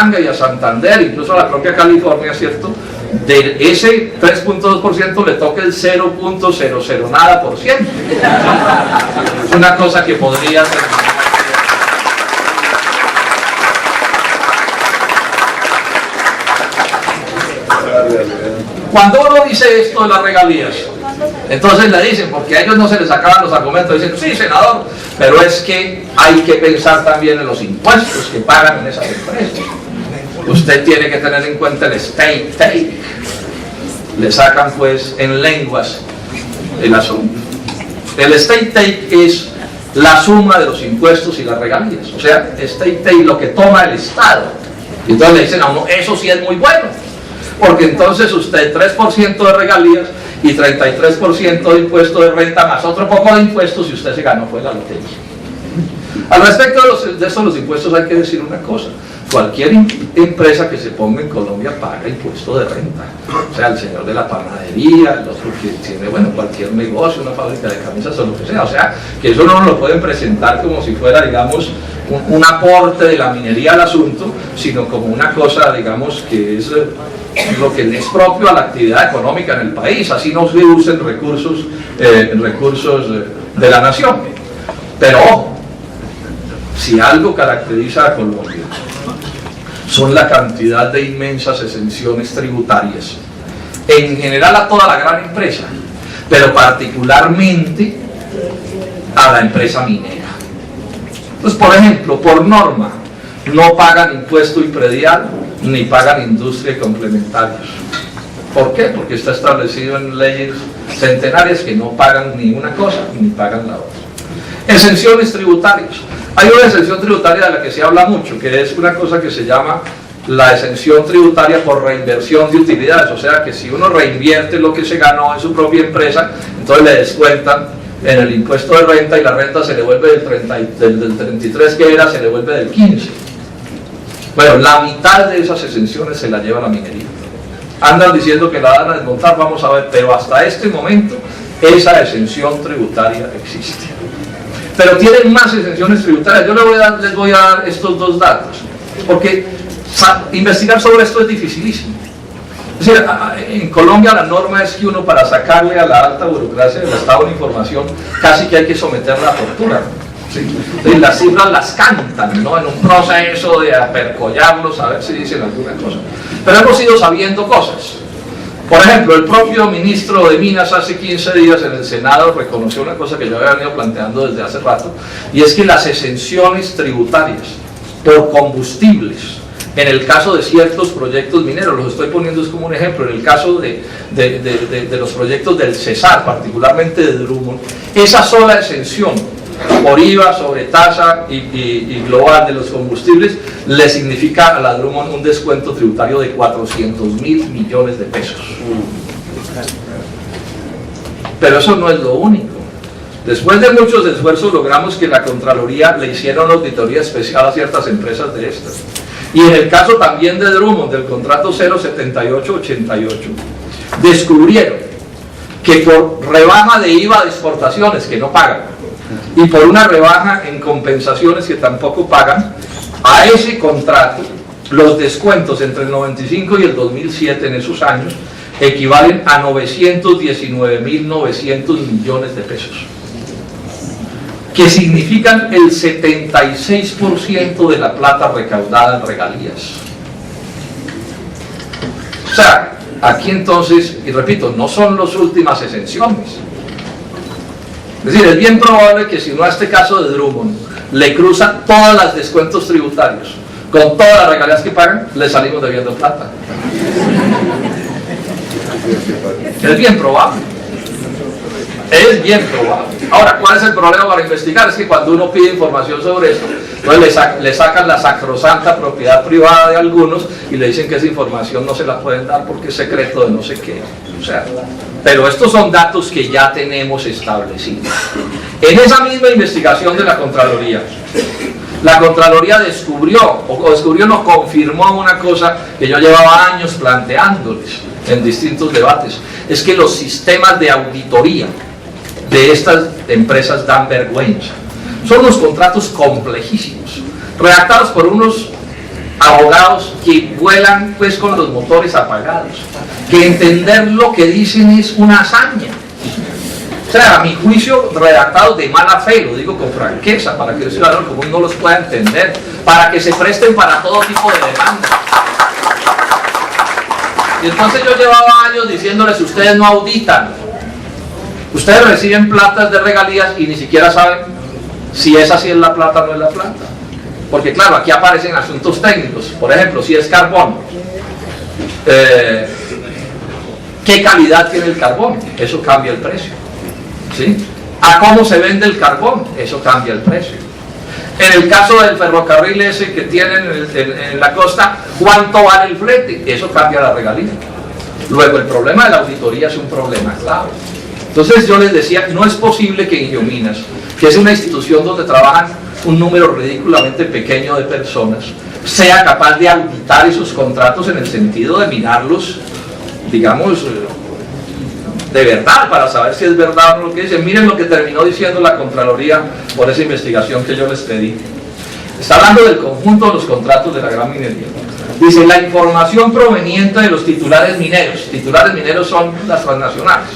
Bucaramanga y a Santander, incluso a la propia California, ¿cierto? De ese 3.2% le toca el 0.00 nada por ciento. Es una cosa que podría ser. Cuando uno dice esto de las regalías, entonces le dicen, porque a ellos no se les acaban los argumentos, dicen, sí, senador, pero es que hay que pensar también en los impuestos que pagan en esas empresas. Usted tiene que tener en cuenta el state take. Le sacan pues en lenguas el asunto. El state take es la suma de los impuestos y las regalías. O sea, state take, lo que toma el Estado. Y entonces le dicen a uno, eso sí es muy bueno. Porque entonces usted 3% de regalías y 33% de impuesto de renta más otro poco de impuestos y usted se ganó fue la lotería. Al respecto de estos los impuestos hay que decir una cosa. Cualquier empresa que se ponga en Colombia paga impuesto de renta. O sea, el señor de la panadería, el otro que tiene, bueno, cualquier negocio, una fábrica de camisas o lo que sea. O sea, que eso no lo pueden presentar como si fuera, digamos, un aporte de la minería al asunto, sino como una cosa, digamos, que es lo que es propio a la actividad económica en el país. Así no se usen recursos de la nación. Pero ojo, si algo caracteriza a Colombia son la cantidad de inmensas exenciones tributarias, en general a toda la gran empresa, pero particularmente a la empresa minera. Entonces, por ejemplo, por norma, no pagan impuesto y predial, ni pagan industria y complementarios. ¿Por qué? Porque está establecido en leyes centenarias que no pagan ni una cosa, ni pagan la otra. Exenciones tributarias. Hay una exención tributaria de la que se habla mucho, que es una cosa que se llama la exención tributaria por reinversión de utilidades. O sea, que si uno reinvierte lo que se ganó en su propia empresa, entonces le descuentan en el impuesto de renta y la renta se le vuelve del 33 que era, se le vuelve del 15. Bueno, la mitad de esas exenciones se la lleva la minería. Andan diciendo que la van a desmontar, vamos a ver, pero hasta este momento esa exención tributaria existe. Pero tienen más exenciones tributarias. Yo les voy a dar estos dos datos, porque investigar sobre esto es dificilísimo. Es decir, en Colombia la norma es que uno, para sacarle a la alta burocracia del Estado una información, casi que hay que someterla a tortura. ¿Sí? Y las cifras las cantan, ¿no? En un proceso de apercollarlos a ver si dicen alguna cosa. Pero hemos ido sabiendo cosas. Por ejemplo, el propio ministro de Minas hace 15 días en el Senado reconoció una cosa que yo había venido planteando desde hace rato, y es que las exenciones tributarias por combustibles, en el caso de ciertos proyectos mineros, los estoy poniendo es como un ejemplo, en el caso de los proyectos del Cesar, particularmente de Drummond, esa sola exención por IVA sobre tasa y global de los combustibles le significa a la Drummond un descuento tributario de 400.000 millones de pesos. Pero eso no es lo único. Después de muchos esfuerzos logramos que la Contraloría le hiciera una auditoría especial a ciertas empresas de estas. Y en el caso también de Drummond, del contrato 07888, descubrieron que por rebaja de IVA de exportaciones que no pagan, y por una rebaja en compensaciones que tampoco pagan, a ese contrato los descuentos entre el 95 y el 2007 en esos años equivalen a 919.900 millones de pesos, que significan el 76% de la plata recaudada en regalías. O sea, aquí entonces, y repito, no son las últimas exenciones. Es decir, es bien probable que si no a este caso de Drummond le cruzan todos los descuentos tributarios con todas las regalías que pagan, le salimos debiendo plata. Es bien probable. Es bien probable. Ahora, ¿cuál es el problema para investigar? Es que cuando uno pide información sobre esto, entonces le sacan la sacrosanta propiedad privada de algunos y le dicen que esa información no se la pueden dar porque es secreto de no sé qué. O sea, pero estos son datos que ya tenemos establecidos. En esa misma investigación de la Contraloría descubrió, no, confirmó una cosa que yo llevaba años planteándoles en distintos debates, es que los sistemas de auditoría de estas empresas dan vergüenza. Son unos contratos complejísimos, redactados por unos abogados que vuelan pues con los motores apagados, que entender lo que dicen es una hazaña. O sea, a mi juicio, redactados de mala fe, lo digo con franqueza, para que el ciudadano común no los pueda entender, para que se presten para todo tipo de demandas. Y entonces yo llevaba años diciéndoles, ustedes no auditan, ustedes reciben platas de regalías y ni siquiera saben si esa sí es la plata o no es la plata. Porque claro, aquí aparecen asuntos técnicos, por ejemplo, si es carbón, ¿qué calidad tiene el carbón? Eso cambia el precio. ¿Sí? A cómo se vende el carbón, eso cambia el precio. En el caso del ferrocarril ese que tienen en la costa, ¿cuánto vale el flete? Eso cambia la regalía. Luego el problema de la auditoría es un problema clave. Entonces yo les decía, no es posible que Ingiominas, que es una institución donde trabajan un número ridículamente pequeño de personas, sea capaz de auditar esos contratos en el sentido de mirarlos, digamos, de verdad, para saber si es verdad o no lo que dicen. Miren lo que terminó diciendo la Contraloría por esa investigación que yo les pedí. Está hablando del conjunto de los contratos de la gran minería. Dice, la información proveniente de los titulares mineros son las transnacionales.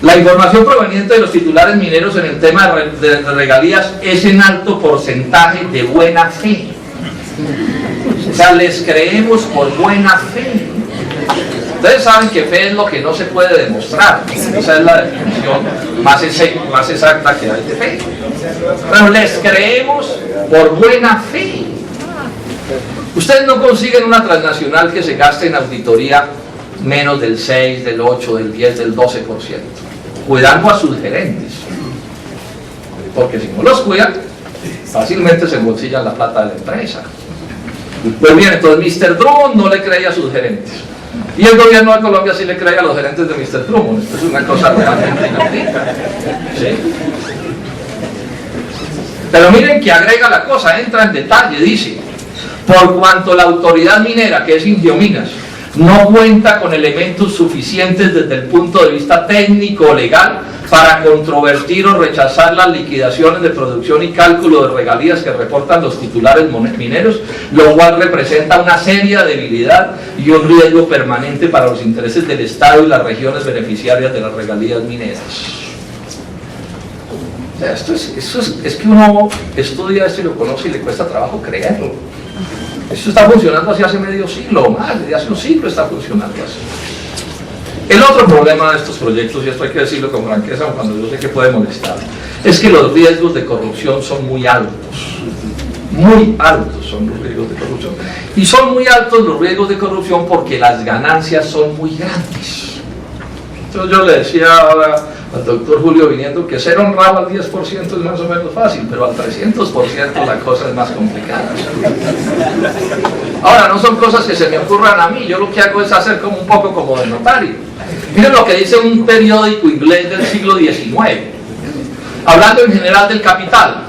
La información proveniente de los titulares mineros en el tema de regalías es en alto porcentaje de buena fe. O sea, les creemos por buena fe. Ustedes saben que fe es lo que no se puede demostrar. Esa es la definición más exacta que hay de fe. Pero les creemos por buena fe. Ustedes no consiguen una transnacional que se gaste en auditoría menos del 6, del 8, del 10, del 12%. Cuidando a sus gerentes. Porque si no los cuidan, fácilmente se embolsillan la plata de la empresa. Pues bien, entonces Mr. Drummond no le creía a sus gerentes. Y el gobierno de Colombia sí le cree a los gerentes de Mr. Drummond. Esto es una cosa realmente inaudita. ¿Sí? Pero miren que agrega la cosa, entra en detalle, dice, por cuanto la autoridad minera, que es Ingiominas, no cuenta con elementos suficientes desde el punto de vista técnico o legal para controvertir o rechazar las liquidaciones de producción y cálculo de regalías que reportan los titulares mineros, lo cual representa una seria debilidad y un riesgo permanente para los intereses del Estado y las regiones beneficiarias de las regalías mineras. O sea, es que uno estudia esto y lo conoce y le cuesta trabajo creerlo. Esto está funcionando así hace medio siglo o más, desde hace un siglo está funcionando así. El otro problema de estos proyectos, y esto hay que decirlo con franqueza cuando yo sé que puede molestar, es que los riesgos de corrupción son muy altos son los riesgos de corrupción, y son muy altos los riesgos de corrupción porque las ganancias son muy grandes. Entonces yo le decía ahora al doctor Julio viniendo que ser honrado al 10% es más o menos fácil, pero al 300% la cosa es más complicada. Ahora, no son cosas que se me ocurran a mí, yo lo que hago es hacer como un poco como de notario. Miren lo que dice un periódico inglés del siglo XIX, hablando en general del capital.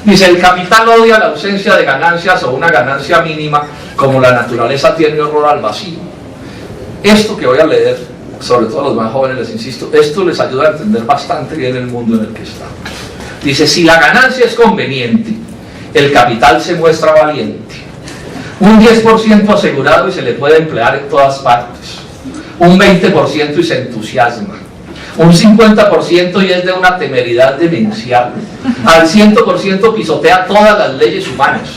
Dice, el capital odia la ausencia de ganancias o una ganancia mínima, como la naturaleza tiene horror al vacío. Esto que voy a leer, sobre todo a los más jóvenes les insisto, esto les ayuda a entender bastante bien el mundo en el que está. Dice, si la ganancia es conveniente, el capital se muestra valiente. Un 10% asegurado y se le puede emplear en todas partes. Un 20% y se entusiasma. Un 50% y es de una temeridad demencial. Al 100% pisotea todas las leyes humanas.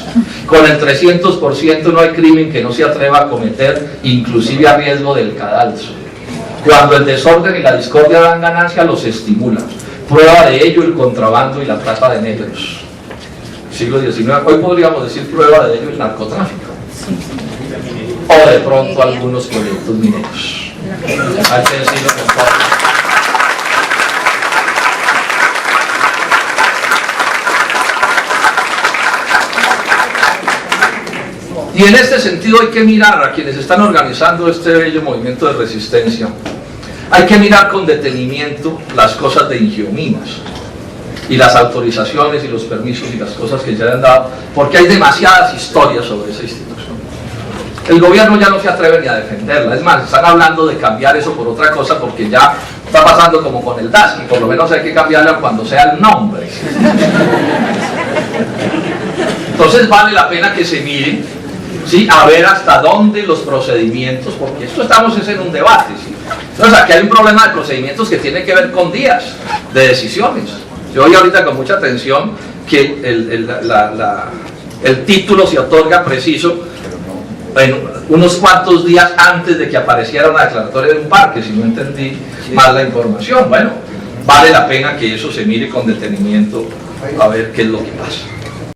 Con el 300% no hay crimen que no se atreva a cometer, inclusive a riesgo del cadalso. Cuando el desorden y la discordia dan ganancia, los estimula. Prueba de ello el contrabando y la trata de negros. Siglo XIX, hoy podríamos decir prueba de ello el narcotráfico. O de pronto algunos proyectos mineros. Hay que decirlo con todo. Y en este sentido hay que mirar a quienes están organizando este bello movimiento de resistencia. Hay que mirar con detenimiento las cosas de Ingiominas y las autorizaciones y los permisos y las cosas que ya han dado, porque hay demasiadas historias sobre esa institución. El gobierno ya no se atreve ni a defenderla, es más, están hablando de cambiar eso por otra cosa porque ya está pasando como con el DAS, y por lo menos hay que cambiarla cuando sea el nombre. Entonces vale la pena que se miren, ¿sí? A ver hasta dónde los procedimientos, porque esto estamos en un debate, ¿sí? Entonces aquí hay un problema de procedimientos que tiene que ver con días de decisiones. Yo oí ahorita con mucha atención que el título se otorga preciso en unos cuantos días antes de que apareciera una declaratoria de un parque, si no entendí mal la información. Bueno, vale la pena que eso se mire con detenimiento a ver qué es lo que pasa.